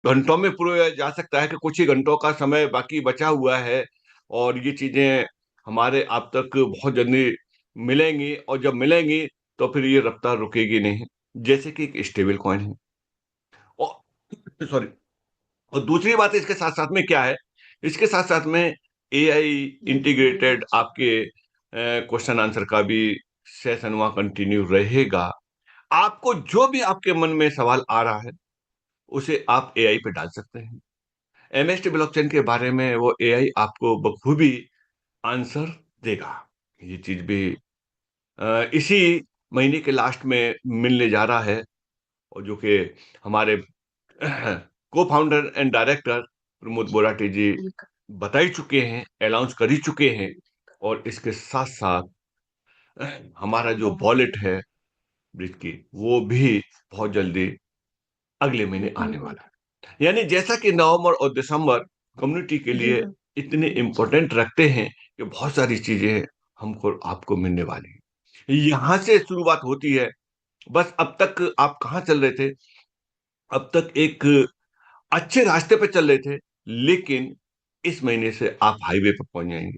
घंटों में पूरा जा सकता है कि कुछ ही घंटों का समय बाकी बचा हुआ है, और ये चीजें हमारे आप तक बहुत जल्दी मिलेंगी, और जब मिलेंगी तो फिर ये रफ्तार रुकेगी नहीं, जैसे कि एक स्टेबल कॉइन है। और सॉरी, और दूसरी बात इसके साथ साथ में क्या है, इसके साथ साथ में एआई इंटीग्रेटेड आपके क्वेश्चन आंसर का भी सेशन वहां कंटिन्यू रहेगा। आपको जो भी आपके मन में सवाल आ रहा है उसे आप एआई पे डाल सकते हैं। एमएसटी ब्लॉकचेन के बारे में वो एआई आपको बखूबी आंसर देगा। ये चीज भी इसी महीने के लास्ट में मिलने जा रहा है, और जो कि हमारे को फाउंडर एंड डायरेक्टर प्रमोद बोराटी जी बता ही चुके हैं, अनाउंस कर ही चुके हैं। और इसके साथ साथ हमारा जो वॉलेट है ब्रिज की, वो भी बहुत जल्दी अगले महीने आने वाला है। यानी जैसा कि नवंबर और दिसंबर कम्युनिटी के लिए इतने इम्पोर्टेंट रखते हैं कि बहुत सारी चीजें हमको आपको मिलने वाली हैं। यहां से शुरुआत होती है। बस अब तक आप कहाँ चल रहे थे? अब तक एक अच्छे रास्ते पे चल रहे थे, लेकिन इस महीने से आप हाईवे पर पहुंच जाएंगे।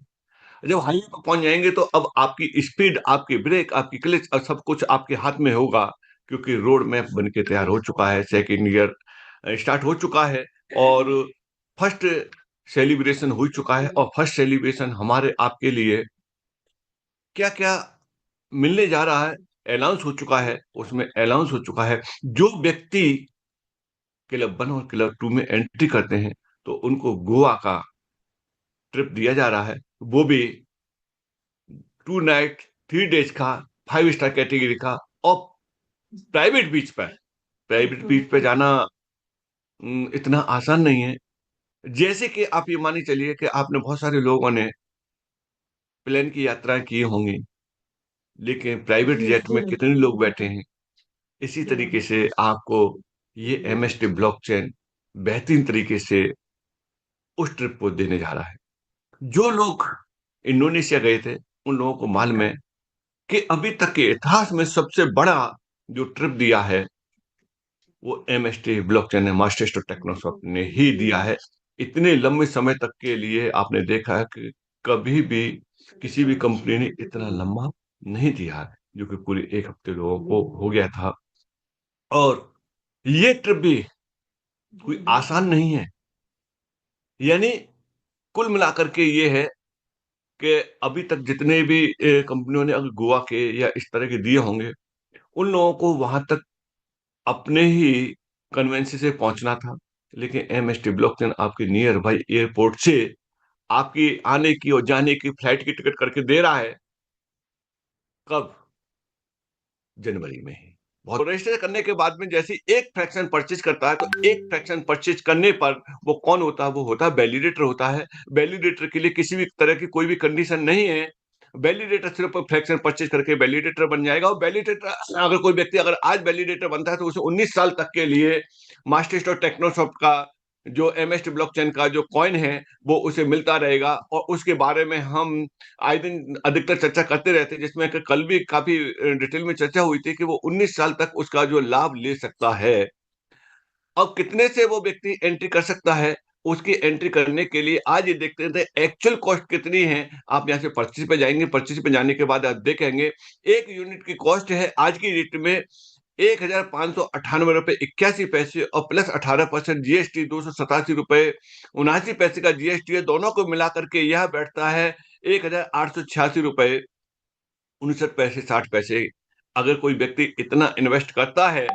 जब हाईवे पर पहुंच जाएंगे तो अब आपकी स्पीड, आपकी ब्रेक, आपकी क्लच और सब कुछ आपके हाथ में होगा, क्योंकि रोड मैप बन के तैयार हो चुका है, सेकेंड ईयर स्टार्ट हो चुका है, और फर्स्ट सेलिब्रेशन हो चुका है। और फर्स्ट सेलिब्रेशन हमारे आपके लिए क्या क्या मिलने जा रहा है, अनाउंस हो चुका है। उसमें अनाउंस हो चुका है, जो व्यक्ति क्लब 1 और क्लब 2 में एंट्री करते हैं तो उनको गोवा का ट्रिप दिया जा रहा है, वो भी 2 नाइट 3 डेज का, 5 स्टार कैटेगरी का, और प्राइवेट बीच पर। प्राइवेट बीच पे जाना इतना आसान नहीं है। जैसे कि आप ये मानी चलिए कि आपने बहुत सारे लोगों ने प्लेन की यात्राएं की होंगी, लेकिन प्राइवेट जेट में कितने लोग बैठे हैं? इसी तरीके से आपको ये एमएसटी ब्लॉकचेन बेहतरीन तरीके से उस ट्रिप को देने जा रहा है। जो लोग इंडोनेशिया गए थे उन लोगों को मालूम है कि अभी तक के इतिहास में सबसे बड़ा जो ट्रिप दिया है वो एमएसटी ब्लॉकचेन है, मास्टर टेक्नोसॉफ्ट ने ही दिया है। इतने लंबे समय तक के लिए आपने देखा है कि कभी भी किसी भी कंपनी ने इतना लंबा नहीं दिया है, जो कि पूरे एक हफ्ते लोगों को हो गया था। और ये ट्रिप भी कोई आसान नहीं है। यानी कुल मिलाकर के ये है कि अभी तक जितने भी कंपनियों ने अगर गोवा के या इस तरह के दिए होंगे, उन लोगों को वहां तक अपने ही कन्वेंसी से पहुंचना था। लेकिन एमएसटी ब्लॉकचेन आपके नियर बाई एयरपोर्ट से आपकी आने की और जाने की फ्लाइट की टिकट करके दे रहा है। कब? जनवरी में ही। बहुत रजिस्टर करने के बाद में जैसे एक फ्रैक्शन परचेज करता है, तो एक फ्रैक्शन परचेज करने पर वो कौन होता है? वो होता है वैलिडेटर होता है। वैलिडेटर के लिए किसी भी तरह की कोई भी कंडीशन नहीं है। वैलिडेटर सिर्फ फ्रैक्शन परचेज करके वैलिडेटर बन जाएगा। और वैलिडेटर अगर कोई व्यक्ति अगर आज वैलिडेटर बनता है तो उसे 19 साल तक के लिए मास्टर और टेक्नोसॉफ्ट का जो एमएसटी ब्लॉकचेन का जो कॉइन है वो उसे मिलता रहेगा। और उसके बारे में हम आए दिन अधिकतर चर्चा करते रहते हैं, जिसमें कि कल भी काफी डिटेल में चर्चा हुई थी कि वो 19 साल तक उसका जो लाभ ले सकता है। अब कितने से वो व्यक्ति एंट्री कर सकता है? उसकी एंट्री करने के लिए आज ये देखते थे एक्चुअल कॉस्ट कितनी है। आप यहाँ से पर्चेज पे जाएंगे, पर्चेज पे जाने के बाद आप देखेंगे एक यूनिट की कॉस्ट है आज की डेट में 1,598 रुपए 81 पैसे, और प्लस 18% जीएसटी 287 रुपए 79 पैसे का जीएसटी है। दोनों को मिला करके यह बैठता है 1,886 रुपए 59 पैसे 60 पैसे। अगर कोई व्यक्ति इतना इन्वेस्ट करता है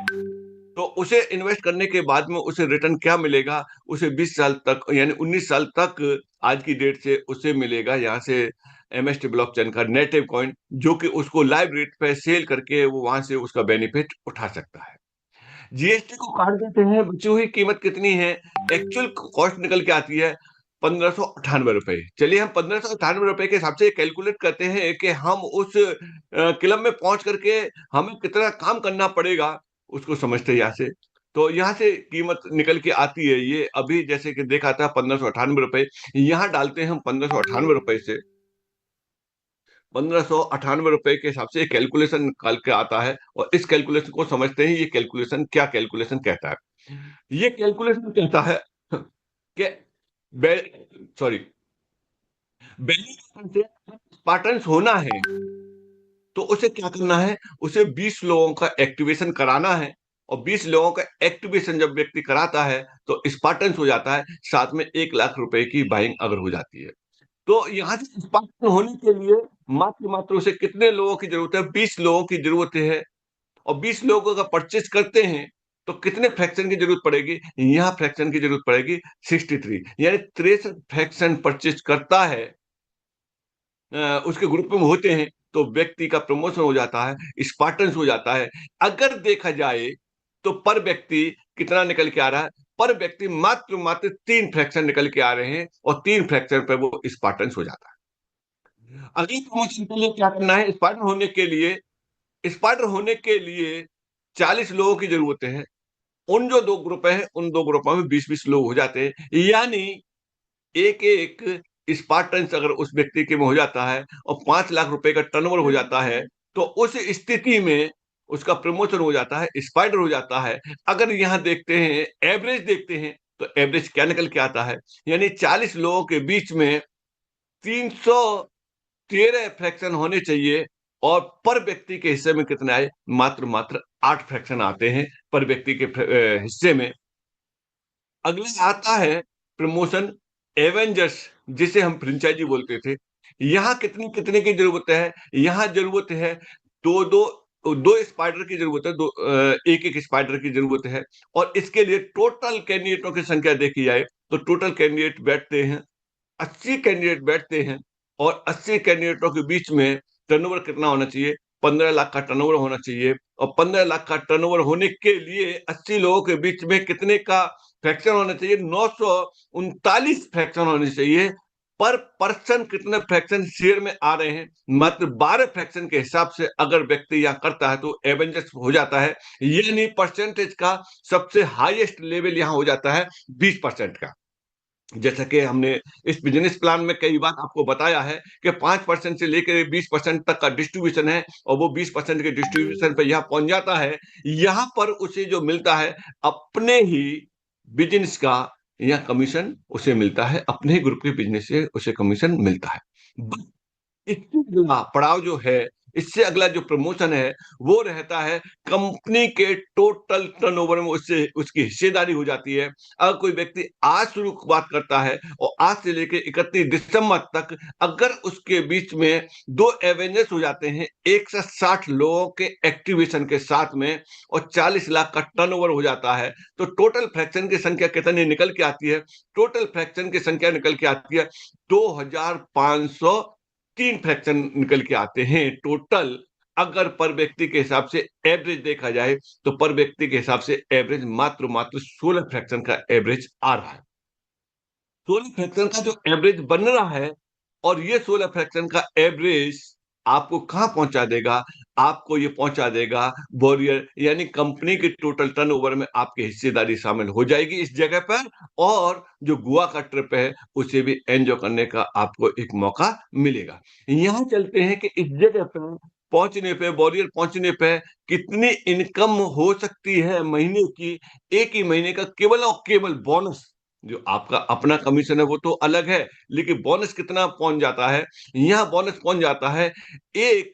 तो उसे इन्वेस्ट करने के बाद में उसे रिटर्न क्या मिलेगा? उसे 20 साल तक, यानी 19 साल तक आज की डेट से उसे मिलेगा यहाँ से एमएसटी ब्लॉकचेन का नेटिव कॉइन, जो कि उसको लाइव रेट पे सेल करके वो वहां से उसका बेनिफिट उठा सकता है। जीएसटी को काट देते हैं, बची हुई कीमत कितनी है? एक्चुअल कॉस्ट निकल के आती है 1,598 रुपए। चलिए हम 1,598 रुपए के हिसाब से कैलकुलेट करते हैं कि हम उस क्लब में पहुंच करके हमें कितना काम करना पड़ेगा, उसको समझते हैं यहाँ से। तो यहाँ से कीमत निकल के आती है, ये अभी जैसे कि देखा था 1,598 रुपए, यहाँ डालते हैं हम 1,598 रुपए से 1,598 रुपए के हिसाब से कैलकुलेशन निकाल के आता है। और इस कैलकुलेशन को समझते हैं, ये कैलकुलेशन क्या कैलकुलेशन कहता है। ये कैलकुलेशन कहता है कि सॉरी, बैली स्पार्टन्स होना है तो उसे क्या करना है, उसे 20 लोगों का एक्टिवेशन कराना है। और 20 लोगों का एक्टिवेशन जब व्यक्ति कराता है तो स्पार्टन्स हो जाता है, साथ में 1 लाख रुपए की बाइंग अगर हो जाती है। तो यहाँ से स्पार्टन होने के लिए मात्र उसे कितने लोगों की जरूरत है, 20 लोगों की जरूरत है। और 20 लोगों का परचेज करते हैं तो कितने फ्रैक्शन की जरूरत पड़ेगी, यहाँ फ्रैक्शन की जरूरत पड़ेगी 63, यानी 63 फ्रैक्शन परचेज करता है, उसके ग्रुप में होते हैं तो व्यक्ति का प्रमोशन हो जाता है, स्पार्टन्स हो जाता है। अगर देखा जाए तो पर व्यक्ति कितना निकल के आ रहा है, पर व्यक्ति मात्र 3 फ्रैक्शन निकल के आ रहे हैं और 3 फ्रैक्शन पर वो स्पार्टन्स हो जाता है। अगले प्रमोशन के लिए क्या करना है, स्पार्टन होने के लिए 40 लोगों की जरूरत है। उन जो 2 ग्रुप हैं उन 2 ग्रुपों में 20-20 लोग हो जाते हैं, यानी एक एक स्पार्टन्स अगर उस व्यक्ति के में हो जाता है और 5 लाख रुपए का टर्नओवर हो जाता है तो उस स्थिति में उसका प्रमोशन हो जाता है, स्पाइडर हो जाता है। अगर यहाँ देखते हैं, एवरेज देखते हैं तो एवरेज क्या निकल के आता है, यानी 40 लोगों के बीच में 313 फ्रैक्शन होने चाहिए और पर व्यक्ति के हिस्से में कितने आए, मात्र 8 फ्रैक्शन आते हैं पर व्यक्ति के हिस्से में। अगले आता है प्रमोशन एवेंजर्स, जिसे हम फ्रेंचाइजी बोलते थे। यहाँ कितनी कितने की जरूरत है, यहाँ जरूरत है दो दो दो स्पाइडर की जरूरत है, दो एक एक स्पाइडर की जरूरत है। और इसके लिए टोटल कैंडिडेटों की संख्या देखी जाए तो टोटल कैंडिडेट बैठते हैं, 80 कैंडिडेट बैठते हैं। और 80 कैंडिडेटों के बीच में टर्नओवर कितना होना चाहिए, 15 लाख का टर्नओवर होना चाहिए। और 15 लाख का टर्नओवर होने के लिए 80 लोगों के बीच में कितने का फ्रैक्शन होना चाहिए, 939 फ्रैक्शन होने चाहिए। पर पर्सन कितने फ्रैक्शन शेयर में आ रहे हैं, मात्र 12 फ्रैक्शन के हिसाब से अगर व्यक्ति यहाँ करता है तो एवेंजर्स हो जाता है। यानी परसेंटेज का सबसे हाईएस्ट लेवल यहाँ हो जाता है 20% का। जैसा कि हमने इस बिजनेस प्लान में कई बार आपको बताया है कि 5% से लेकर 20% तक का डिस्ट्रीब्यूशन है और वो 20% के डिस्ट्रीब्यूशन पर यह पहुंच जाता है। यहां पर उसे जो मिलता है अपने ही बिजनेस का, या कमीशन उसे मिलता है, अपने ही ग्रुप के बिजनेस से उसे कमीशन मिलता है। इससे अगला पड़ाव जो है, इससे अगला जो प्रमोशन है वो रहता है कंपनी के टोटल टर्नओवर में उससे उसकी हिस्सेदारी हो जाती है। अगर कोई व्यक्ति आज शुरुआत करता है और आज से लेकर 31 दिसंबर तक अगर उसके बीच में 2 एवेंजर्स हो जाते हैं 160 लोगों के एक्टिवेशन के साथ में और 40 लाख का टर्नओवर हो जाता है तो टोटल फ्रैक्शन की संख्या कितनी निकल के आती है, टोटल फ्रैक्शन की संख्या निकल के आती है 2503 फ्रैक्शन निकल के आते हैं टोटल। अगर पर व्यक्ति के हिसाब से एवरेज देखा जाए तो पर व्यक्ति के हिसाब से एवरेज मात्र 16 फ्रैक्शन का एवरेज आ रहा है। 16 फ्रैक्शन का जो एवरेज बन रहा है और ये 16 फ्रैक्शन का एवरेज आपको कहां पहुंचा देगा, आपको ये पहुंचा देगा वॉरियर, यानी कंपनी के टोटल टर्नओवर में आपकी हिस्सेदारी शामिल हो जाएगी इस जगह पर। और जो गोवा का ट्रिप है उसे भी एंजॉय करने का आपको एक मौका मिलेगा। यहां चलते हैं कि इस जगह पर पहुंचने पे, वॉरियर पहुंचने पे कितनी इनकम हो सकती है महीने की, एक ही महीने का केवल और केवल बोनस। जो आपका अपना कमीशन है वो तो अलग है, लेकिन बोनस कितना पहुंच जाता है, यहाँ बोनस पहुंच जाता है एक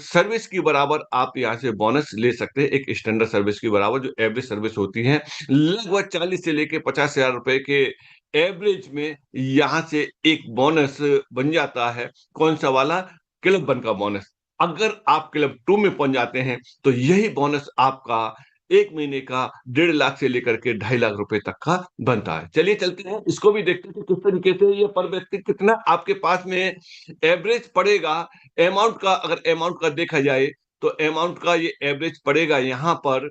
सर्विस की बराबर आप यहाँ से बोनस ले सकते हैं, एक स्टैंडर्ड सर्विस की बराबर जो एवरेज सर्विस होती है लगभग 40 से लेके 50 हजार रुपए के एवरेज में यहाँ से एक बोनस बन जाता है। कौन सा वाला, क्लब वन का बोनस। अगर आप क्लब टू में पहुंच जाते हैं तो यही बोनस आपका एक महीने का 1.5 लाख से लेकर के 2.5 लाख रुपए तक का बनता है। चलिए चलते हैं, इसको भी देखते हैं कि किस तरीके से ये पर व्यक्ति कितना आपके पास में एवरेज पड़ेगा। अमाउंट का, अगर अमाउंट का देखा जाए तो अमाउंट का ये एवरेज पड़ेगा यहाँ पर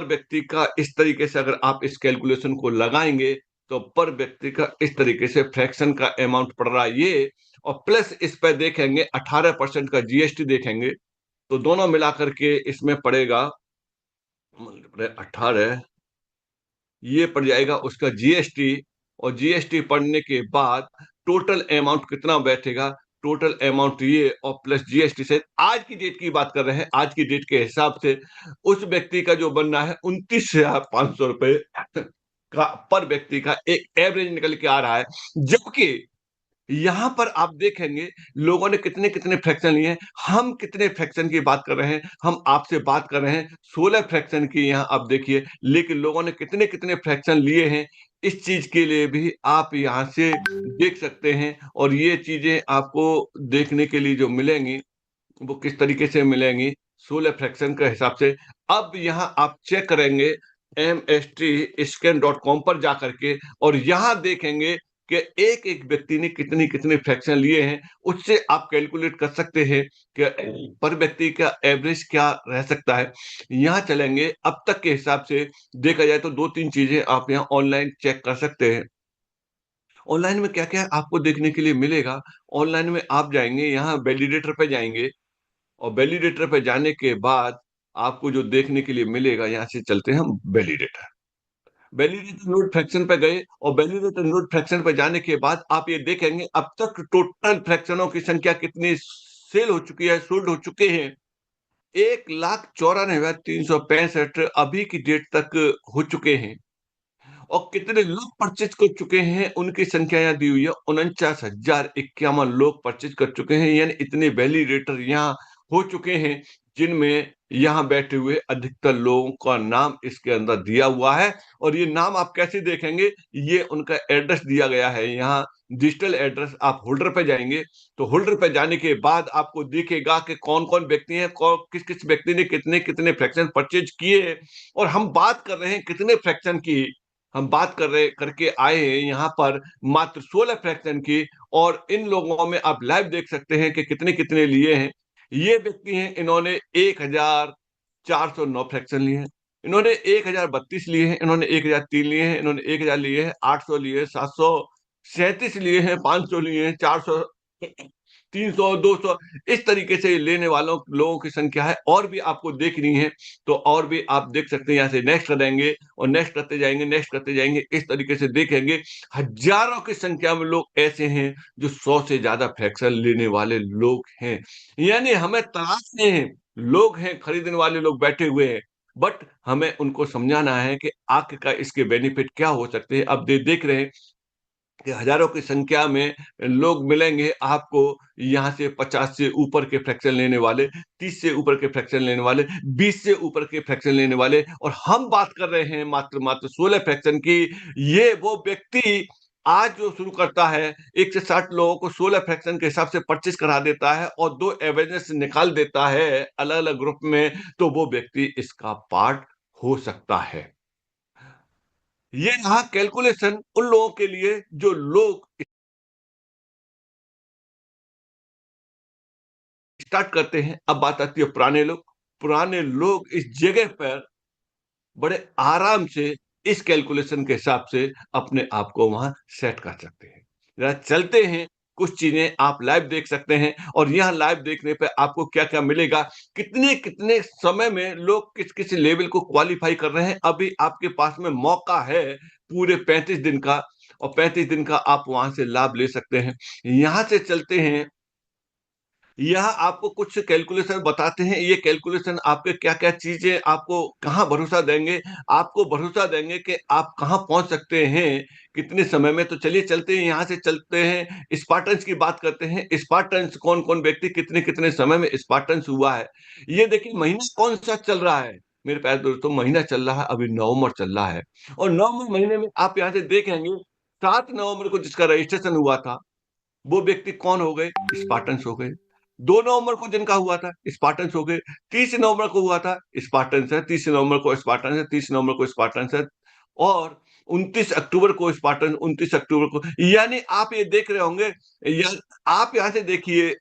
व्यक्ति का इस तरीके से अगर आप इस कैलकुलेशन को लगाएंगे तो पर व्यक्ति का इस तरीके से फ्रैक्शन का अमाउंट पड़ रहा है ये। और प्लस इस पर देखेंगे 18% का जीएसटी देखेंगे तो दोनों मिलाकर के इसमें पड़ेगा 18, ये पड़ जाएगा उसका जीएसटी। और जीएसटी पड़ने के बाद टोटल अमाउंट कितना बैठेगा, टोटल अमाउंट ये और प्लस जीएसटी से आज की डेट की बात कर रहे हैं, आज की डेट के हिसाब से उस व्यक्ति का जो बनना है 29,500 रुपए का पर व्यक्ति का एक एवरेज निकल के आ रहा है। जबकि यहाँ पर आप देखेंगे लोगों ने कितने-कितने फ्रैक्शन लिए हैं। हम कितने फ्रैक्शन की बात कर रहे हैं, हम आपसे बात कर रहे हैं 16 फ्रैक्शन की यहाँ आप देखिए, लेकिन लोगों ने कितने-कितने फ्रैक्शन लिए हैं, इस चीज़ के लिए भी आप यहाँ से देख सकते हैं और ये चीज़ें आपको देखने के लिए जो मिलेंगी, वो किस तरीके से मिलेंगी 16 फ्रैक्शन के हिसाब से। अब यहाँ आप चेक करेंगे mstscan.com पर जाकर के और यहाँ देखेंगे कि एक-एक व्यक्ति ने कितनी-कितनी फ्रैक्शन लिए हैं, उससे आप कैलकुलेट कर सकते हैं कि पर व्यक्ति का एवरेज क्या रह सकता है। यहाँ चलेंगे अब तक के हिसाब से देखा जाए तो 2-3 चीज़ें आप यहाँ ऑनलाइन चेक कर सकते हैं। ऑनलाइन में क्या-क्या आपको देखने के लिए मिलेगा, ऑनलाइन में आप जाएँगे यहाँ वैलिडेटर पे जाएँगे और वैलिडेटर पे जाने के बाद आपको जो देखने के लिए मिलेगा, यहाँ से चलते हैं हम वैलिडेटर। वैलिडेटर नोट फ्रैक्शन पे गए और वैलिडेटर नोट फ्रैक्शन पे जाने के बाद आप ये देखेंगे अब तक टोटल फ्रैक्शनों की संख्या कितनी सेल हो चुकी है, सोल्ड हो चुके हैं। 1,94,365 अभी की डेट तक हो चुके हैं। और कितने लोग परचेज़ कर चुके हैं, उनकी संख्या यहाँ दी हुई है 49,051 लोग परचेज़ कर चुके हैं, यानी इतने वैलिडेटर यहाँ हो चुके हैं, जिनमें यहाँ बैठे हुए अधिकतर लोगों का नाम इसके अंदर दिया हुआ है और ये नाम आप कैसे देखेंगे, ये उनका एड्रेस दिया गया है यहाँ डिजिटल एड्रेस आप होल्डर पे जाएँगे, तो होल्डर पे जाने के बाद आपको दिखेगा कि कौन-कौन व्यक्ति हैं, कौ किस-किस व्यक्ति ने कितने-कितने फ्रैक्शन परचेज़ किए हैं और हम बात कर रहे हैं कितने फ्रैक्शन की हम बात करके आए हैं यहाँ पर मात्र 16 फ्रैक्शन की और इन लोगों में आप लाइव देख सकते हैं कि कितने-कितने लिए हैं। ये व्यक्ति हैं इन्होंने 1,409 फ्रैक्शन लिए हैं। इन्होंने 1,032 लिए हैं, इन्होंने 1,003 लिए हैं, इन्होंने 1,000 लिए हैं, 800 लिए हैं, 737 लिए हैं, 500 लिए हैं, 400 300 200 इस तरीके से लेने वालों लोगों की संख्या है और भी आपको देखनी है, तो और भी आप देख सकते हैं यहाँ से नेक्स्ट करेंगे और नेक्स्ट करते जाएँगे, इस तरीके से देखेंगे हज़ारों की संख्या में लोग ऐसे हैं जो 100 से ज़्यादा फ्रैक्शन लेने वाले लोग हैं। यानी हमें तलाशने हैं, लोग हैं खरीदने वाले लोग बैठे हुए हैं, बट हमें उनको समझाना है कि आखिरकार इसके बेनिफिट क्या हो सकते हैं। अब देख रहे हैं कि हज़ारों की संख्या में लोग मिलेंगे आपको यहाँ से 50 से ऊपर के फ्रैक्शन लेने वाले, 30 से ऊपर के फ्रैक्शन लेने वाले, 20 से ऊपर के फ्रैक्शन लेने वाले और हम बात कर रहे हैं मात्र 16 फ्रैक्शन की। ये वो व्यक्ति आज जो शुरू करता है, 1 से 60 लोगों को 16 फ्रैक्शन के हिसाब से परचेज़ करा देता है और 2 एवेरेज निकाल देता है अलग-अलग ग्रुप में, तो वो व्यक्ति इसका पार्ट हो सकता है। ये रहा कैलकुलेशन उन लोगों के लिए जो लोग स्टार्ट करते हैं। अब बात आती है पुराने लोग। पुराने लोग इस जगह पर बड़े आराम से इस कैलकुलेशन के हिसाब से अपने आप को वहाँ सेट कर सकते हैं। ज़रा चलते हैं, कुछ चीज़ें आप लाइव देख सकते हैं और यहाँ लाइव देखने पे आपको क्या-क्या मिलेगा, कितने-कितने समय में लोग किस-किस लेवल को क्वालीफाई कर रहे हैं। अभी आपके पास में मौका है पूरे 35 दिन का और 35 दिन का आप वहाँ से लाभ ले सकते हैं। यहाँ से चलते हैं यहाँ आपको कुछ कैलकुलेशन बताते हैं, ये कैलकुलेशन आपके क्या-क्या चीज़ें आपको कहाँ भरोसा देंगे, आपको भरोसा देंगे कि आप कहाँ पहुँच सकते हैं, कितने समय में। तो चलिए चलते हैं, यहाँ से चलते हैं, स्पार्टन्स की बात करते हैं। स्पार्टन्स कौन-कौन व्यक्ति कितने-कितने समय में स्पार्टन्स हुआ है। ये देखिए महीना कौन-सा चल रहा है, मेरे प्यारे दोस्तों महीना चल रहा है अभी नवंबर चल रहा है और नवंबर महीने में आप यहाँ से देखेंगे 7 नवंबर को जिसका रजिस्ट्रेशन हुआ था वो व्यक्ति कौन हो गए? स्पार्टन्स हो गए। 2 नवंबर को जिनका हुआ था, स्पार्टन्स हो गए। 30 नवंबर को हुआ था, स्पार्टन्स है। 30 नवंबर को स्पार्टन्स है, 30 नवंबर को स्पार्टन्स है और 29 अक्टूबर को स्पार्टन 29 अक्टूबर को यानी आप ये देख रहे होंगे या आप यहाँ से देखिए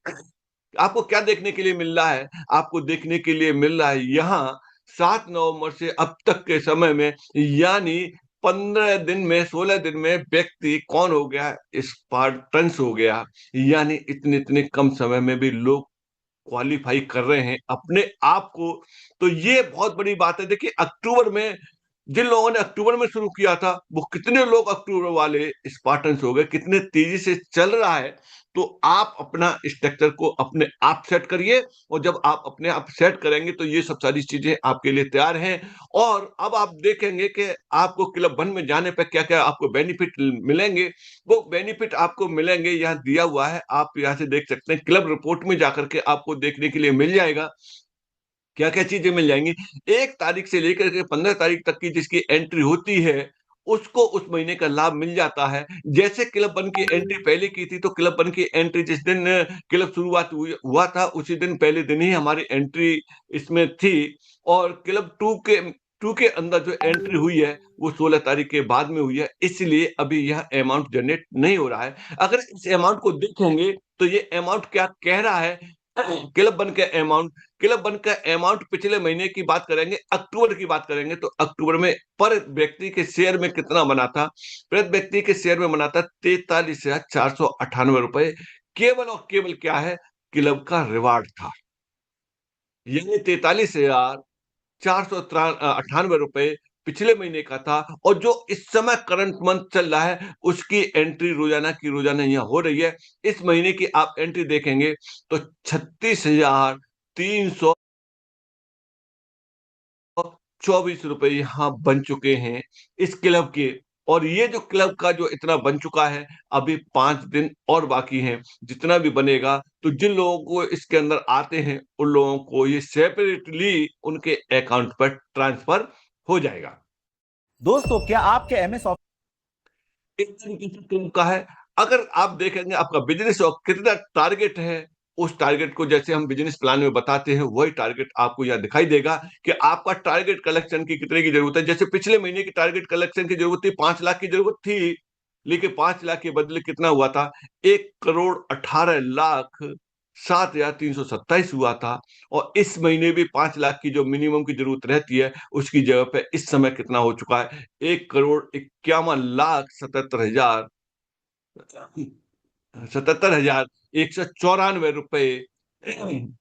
आपको क्या देखने के लिए मिल रहा है? आपको देखने के लिए मिल रहा है यहाँ 7 नवंबर से अब तक के समय में यानी 15 दिन में 16 दिन में व्यक्ति कौन हो गया? स्पार्टन्स हो गया। यानी इतने-इतने कम समय में भी लोग क्वालीफाई कर रहे हैं अपने आप को, तो ये बहुत बड़ी बात है। देखिए अक्टूबर में जिन लोगों ने अक्टूबर में शुरू किया था, वो कितने लोग अक्टूबर वाले स्पार्टन्स हो गए, कितने तेज़ी से चल रहा है। तो आप अपना स्ट्रक्चर को अपने आप सेट करिए, और जब आप अपने आप सेट करेंगे तो ये सब सारी चीजें आपके लिए तैयार हैं। और अब आप देखेंगे कि आपको क्लब वन में जाने पर क्या क्या आपको बेनिफिट मिलेंगे। वो बेनिफिट आपको मिलेंगे, यहाँ दिया हुआ है, आप यहाँ से देख सकते हैं, क्लब रिपोर्ट में जाकर के आपको देखने के लिए मिल जाएगा क्या-क्या चीज़ें मिल जाएँगी। 1 तारीख से लेकर के 15 तारीख तक की जिसकी एंट्री होती है, उसको उस महीने का लाभ मिल जाता है। जैसे क्लब 1 की एंट्री पहले की थी, तो क्लब 1 की एंट्री जिस दिन क्लब शुरुआत हुआ था, उसी दिन पहले दिन ही हमारी एंट्री इसमें थी। और क्लब 2 के अंदर जो एंट्री हुई है, वो 16 तारीख के बाद में हुई है, इसलिए अभी यह अमाउंट जनरेट नहीं हो रहा है। अगर इस अमाउंट को देखेंगे, तो ये अमाउंट क्या कह रहा है, क्लब 1 का अमाउंट, क्लब 1 का अमाउंट पिछले महीने की बात करेंगे, अक्टूबर की बात करेंगे, तो अक्टूबर में पर व्यक्ति के शेयर में कितना बना था? प्रति व्यक्ति के शेयर में बना था 43,498 रुपए। केवल और केवल क्या है? क्लब का रिवार्ड था। यानी 43,498 रुपए पिछले महीने का था, और जो इस समय करंट मंथ चल रहा है, उसकी एंट्री रोजाना की रोजाना यहाँ हो रही है। इस महीने की आप एंट्री देखेंगे तो 36,300 ₹24 यहाँ बन चुके हैं इस क्लब के। और ये जो क्लब का जो इतना बन चुका है, अभी 5 दिन और बाकी हैं। जितना भी बनेगा, तो जिन लोगों को इसके अंदर आते हैं, उन लोगों को ये सेपरेटली उनके अकाउंट पर ट्रांसफर हो जाएगा। दोस्तों, क्या आपके एमएस ऑफिस इस तरीके से क्लब का है। अगर आप देखेंगे आपका बिज़नेस और कितना टारगेट है, उस टारगेट को जैसे हम बिज़नेस प्लान में बताते हैं, वही टारगेट आपको यहाँ दिखाई देगा कि आपका टारगेट कलेक्शन की कितने की ज़रूरत है। जैसे पिछले महीने की टारगेट कलेक्शन की ज़रूरत थी, 5 लाख की ज़रूरत थी, लेकिन 5 लाख के बदले कितना हुआ था? 1,18,07,327 हुआ था। और इस महीने भी 5 लाख की जो मिनिमम की ज़रूरत रहती है, उसकी जगह पे इस समय कितना हो चुका है? 1,51,77,000 ₹77,194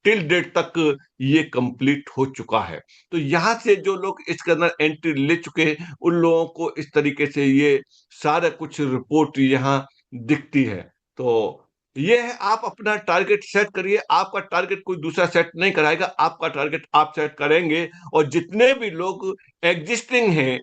टिल डेट तक ये कंप्लीट हो चुका है। तो यहाँ से जो लोग इसके अंदर एंट्री ले चुके हैं, उन लोगों को इस तरीके से ये सारा कुछ रिपोर्ट यहाँ दिखती है। तो ये है, आप अपना टारगेट सेट करिए, आपका टारगेट कोई दूसरा सेट नहीं कराएगा, आपका टारगेट आप सेट करेंगे। और जितने भी लोग एग्जिस्टिंग हैं,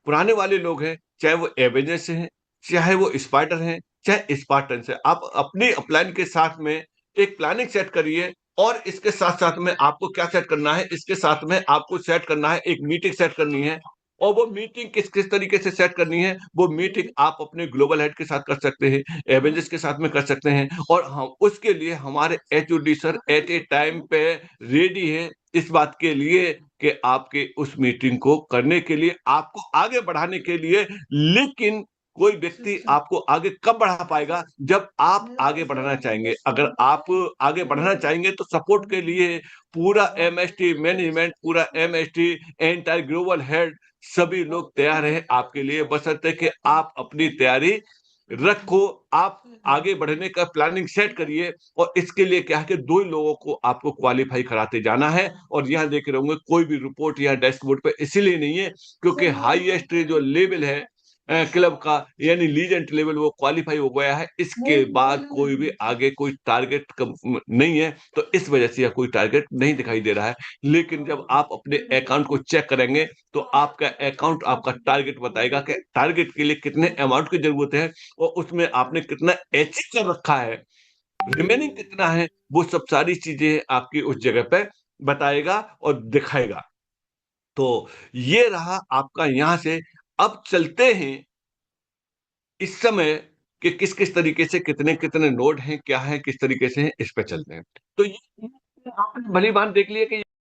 पुराने वाले लोग हैं, चाहे वो एवेंजर्स से हैं, चाहे वो स्पाइडर हैं, चाहे स्पार्टन्स हैं, आप अपनी प्लान के साथ में एक प्लानिंग सेट करिए। और इसके साथ-साथ में आपको क्या सेट करना है, इसके साथ में आपको सेट करना है, एक मीटिंग सेट करनी है। और वो मीटिंग किस-किस तरीके से सेट करनी है, वो मीटिंग आप अपने ग्लोबल हेड के साथ कर सकते हैं, एवेंजर्स के साथ में कर सकते हैं। और हाँ, उसके लिए हमारे HOD sir at a time पे रेडी हैं, इस बात के लिए कि आपके उस मीटिंग को करने के लिए, आपको आगे बढ़ाने के लिए। लेकिन कोई व्यक्ति आपको आगे कब बढ़ा पाएगा? जब आप आगे बढ़ना चाहेंगे। अगर आप आगे बढ़ना चाहेंगे, तो सपोर्ट के लिए पूरा एमएसटी मैनेजमेंट, पूरा एमएसटी, एंटायर ग्लोबल हेड, सभी लोग तैयार हैं आपके लिए, बशर्ते कि आप अपनी तैयारी रखो, आप आगे बढ़ने का प्लानिंग सेट करिए। और इसके लिए क्या है कि 2 ही लोगों को आपको क्वालीफाई कराते जाना है। और यहाँ देख रहे होंगे, कोई भी रिपोर्ट यहाँ डैशबोर्ड पे इसीलिए नहीं है, क्योंकि हाईएस्ट जो लेवल है क्लब का, यानी लीजेंड लेवल, वो क्वालीफाई हो गया है। इसके बाद कोई भी आगे कोई टारगेट नहीं है, तो इस वजह से यह कोई टारगेट नहीं दिखाई दे रहा है। लेकिन जब आप अपने अकाउंट को चेक करेंगे, तो आपका अकाउंट आपका टारगेट बताएगा कि टारगेट के लिए कितने अमाउंट की जरूरत है, और उसमें आपने कितना अचीव कर रखा है, रिमेनिंग कितना है, वो सब सारी चीजें आपकी उस जगह पे बताएगा और दिखाएगा। तो ये रहा आपका यहाँ से। अब चलते हैं इस समय कि किस-किस तरीके से कितने-कितने नोड हैं, क्या है, किस तरीके से हैं, इस पे चलते हैं। तो ये आपने भली-भांति देख लिया कि